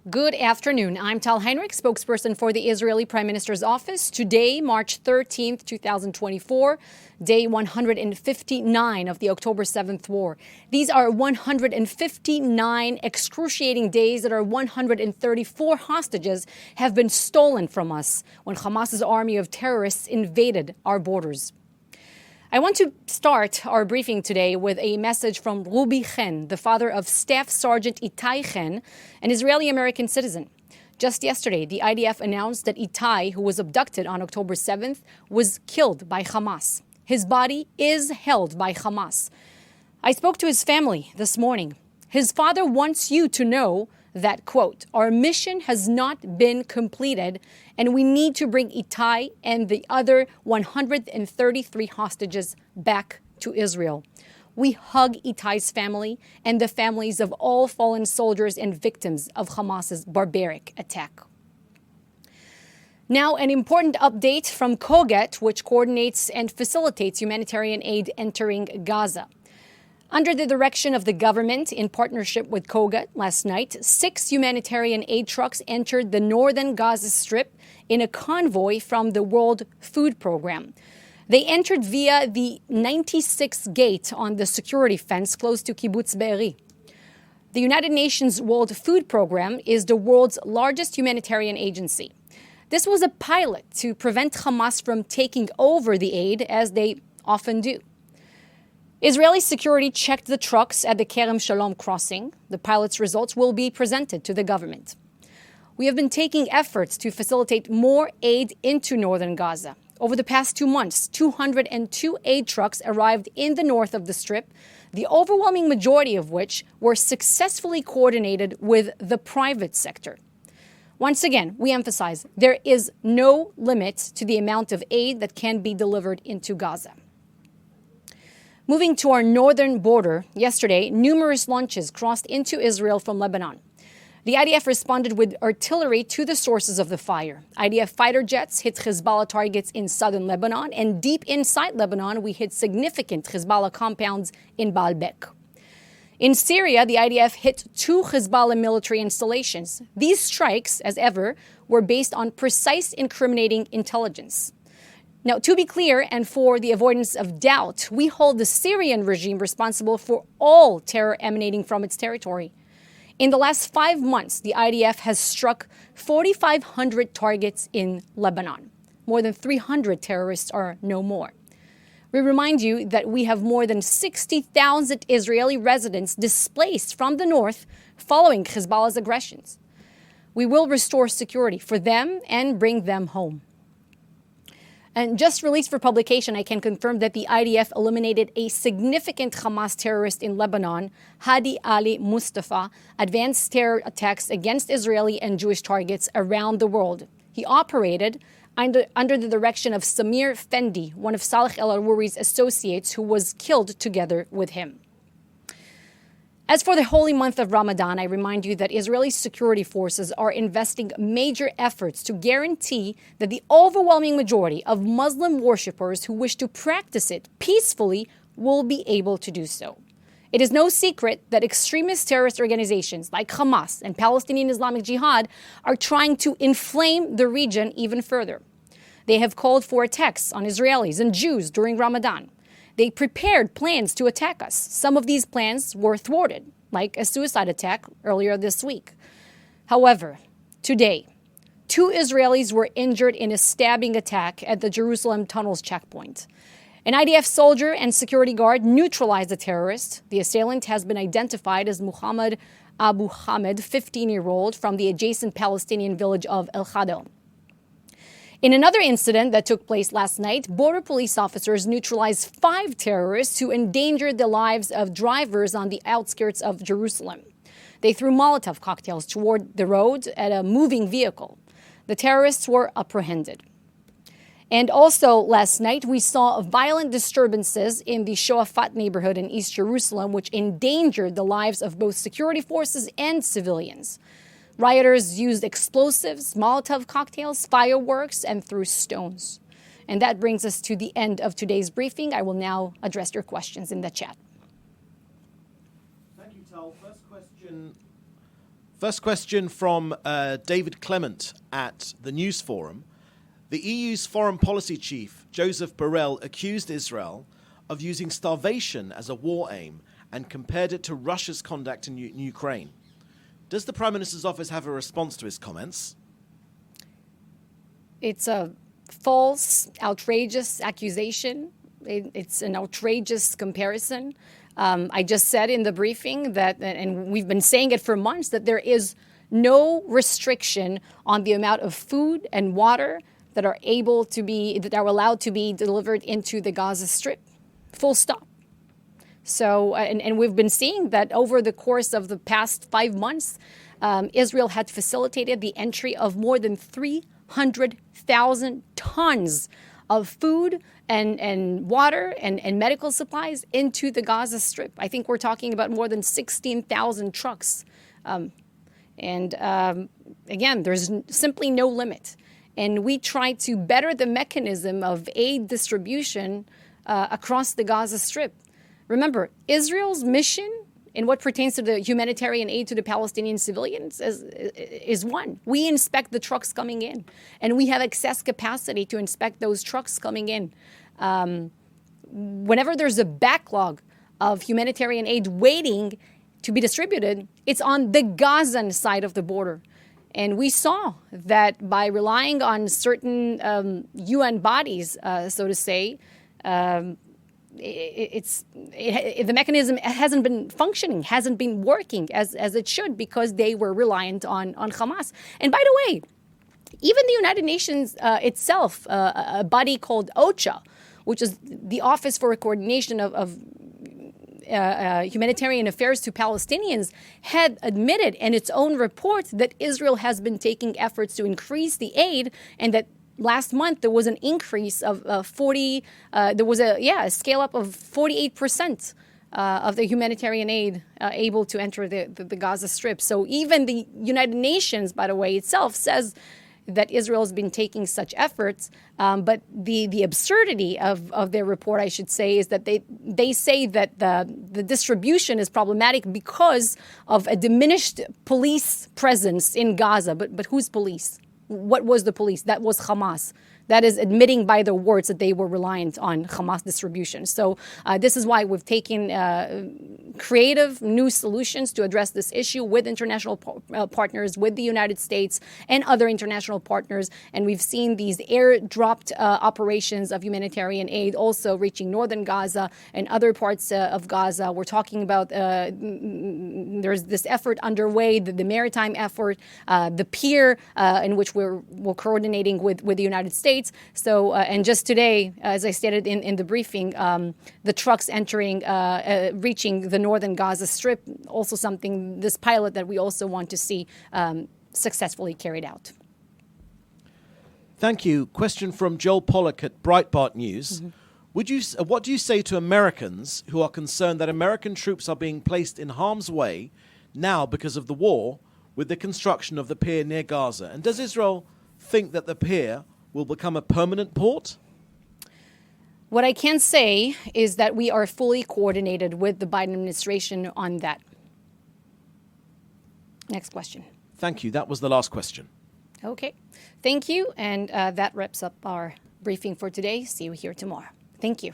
Good afternoon. I'm Tal Heinrich, spokesperson for the Israeli Prime Minister's office. Today, March 13th, 2024, day 159 of the October 7th war. These are 159 excruciating days that our 134 hostages have been stolen from us when Hamas's army of terrorists invaded our borders. I want to start our briefing today with a message from Ruby Chen, the father of Staff Sergeant Itai Chen, an Israeli-American citizen. Just yesterday, the IDF announced that Itai, who was abducted on October 7th, was killed by Hamas. His body is held by Hamas. I spoke to his family this morning. His father wants you to know that, quote, our mission has not been completed and we need to bring Itai and the other 133 hostages back to Israel. We hug Itai's family and the families of all fallen soldiers and victims of Hamas's barbaric attack. Now, an important update from COGET, which coordinates and facilitates humanitarian aid entering Gaza. Under the direction of the government, in partnership with COGET, last night, 6 humanitarian aid trucks entered the northern Gaza Strip in a convoy from the World Food Program. They entered via the 96th gate on the security fence close to Kibbutz Be'eri. The United Nations World Food Program is the world's largest humanitarian agency. This was a pilot to prevent Hamas from taking over the aid, as they often do. Israeli security checked the trucks at the Kerem Shalom crossing. The pilot's results will be presented to the government. We have been taking efforts to facilitate more aid into northern Gaza. Over the past 2 months, 202 aid trucks arrived in the north of the Strip, the overwhelming majority of which were successfully coordinated with the private sector. Once again, we emphasize there is no limit to the amount of aid that can be delivered into Gaza. Moving to our northern border, yesterday, numerous launches crossed into Israel from Lebanon. The IDF responded with artillery to the sources of the fire. IDF fighter jets hit Hezbollah targets in southern Lebanon, and deep inside Lebanon, we hit significant Hezbollah compounds in Baalbek. In Syria, the IDF hit 2 Hezbollah military installations. These strikes, as ever, were based on precise incriminating intelligence. Now, to be clear, and for the avoidance of doubt, we hold the Syrian regime responsible for all terror emanating from its territory. In the last 5 months, the IDF has struck 4,500 targets in Lebanon. More than 300 terrorists are no more. We remind you that we have more than 60,000 Israeli residents displaced from the north following Hezbollah's aggressions. We will restore security for them and bring them home. And just released for publication, I can confirm that the IDF eliminated a significant Hamas terrorist in Lebanon, Hadi Ali Mustafa, advanced terror attacks against Israeli and Jewish targets around the world. He operated under the direction of Samir Fendi, one of Saleh el-Arouri's associates who was killed together with him. As for the holy month of Ramadan, I remind you that Israeli security forces are investing major efforts to guarantee that the overwhelming majority of Muslim worshippers who wish to practice it peacefully will be able to do so. It is no secret that extremist terrorist organizations like Hamas and Palestinian Islamic Jihad are trying to inflame the region even further. They have called for attacks on Israelis and Jews during Ramadan. They prepared plans to attack us. Some of these plans were thwarted, like a suicide attack earlier this week. However, today, 2 Israelis were injured in a stabbing attack at the Jerusalem Tunnels checkpoint. An IDF soldier and security guard neutralized the terrorist. The assailant has been identified as Muhammad Abu Hamed, 15-year-old, from the adjacent Palestinian village of El Khadel. In another incident that took place last night, border police officers neutralized 5 terrorists who endangered the lives of drivers on the outskirts of Jerusalem. They threw Molotov cocktails toward the road at a moving vehicle. The terrorists were apprehended. And also last night, we saw violent disturbances in the Shoafat neighborhood in East Jerusalem, which endangered the lives of both security forces and civilians. Rioters used explosives, Molotov cocktails, fireworks, and threw stones. And that brings us to the end of today's briefing. I will now address your questions in the chat. Thank you, Tal. First question First question from David Clement at the News Forum. The EU's foreign policy chief, Joseph Borrell, accused Israel of using starvation as a war aim and compared it to Russia's conduct in Ukraine. Does the Prime Minister's office have a response to his comments? It's a false, outrageous accusation. It's an outrageous comparison. I just said in the briefing that, and we've been saying it for months, that there is no restriction on the amount of food and water that are allowed to be delivered into the Gaza Strip. Full stop. So, and we've been seeing that over the course of the past 5 months, Israel had facilitated the entry of more than 300,000 tons of food and water and medical supplies into the Gaza Strip. I think we're talking about more than 16,000 trucks. Again, there's simply no limit. And we try to better the mechanism of aid distribution across the Gaza Strip. Remember, Israel's mission in what pertains to the humanitarian aid to the Palestinian civilians is one. We inspect the trucks coming in, and we have excess capacity to inspect those trucks coming in. Whenever there's a backlog of humanitarian aid waiting to be distributed, it's on the Gazan side of the border. And we saw that by relying on certain UN bodies, so to say, the mechanism hasn't been functioning, hasn't been working as it should, because they were reliant on Hamas. And by the way, even the United Nations itself, a body called OCHA, which is the Office for Coordination of Humanitarian Affairs to Palestinians, had admitted in its own report that Israel has been taking efforts to increase the aid, and that last month there was an increase of a scale up of 48% of the humanitarian aid able to enter the Gaza Strip. So even the United Nations, by the way, itself says that Israel has been taking such efforts. But the absurdity of their report, I should say, is that they say that the distribution is problematic because of a diminished police presence in Gaza. But whose police? What was the police? That was Hamas. That is admitting by their words that they were reliant on Hamas distribution. So this is why we've taken creative new solutions to address this issue with international partners, with the United States and other international partners. And we've seen these air-dropped operations of humanitarian aid also reaching northern Gaza and other parts of Gaza. We're talking about there's this effort underway, the maritime effort, the pier in which we're coordinating with the United States. So, and just today, as I stated in the briefing, the trucks reaching the northern Gaza Strip, also this pilot that we also want to see successfully carried out. Thank you. Question from Joel Pollack at Breitbart News. Mm-hmm. What do you say to Americans who are concerned that American troops are being placed in harm's way now because of the war with the construction of the pier near Gaza? And does Israel think that the pier will become a permanent port? What I can say is that we are fully coordinated with the Biden administration on that. Next question. Thank you. That was the last question. Okay. Thank you. And that wraps up our briefing for today. See you here tomorrow. Thank you.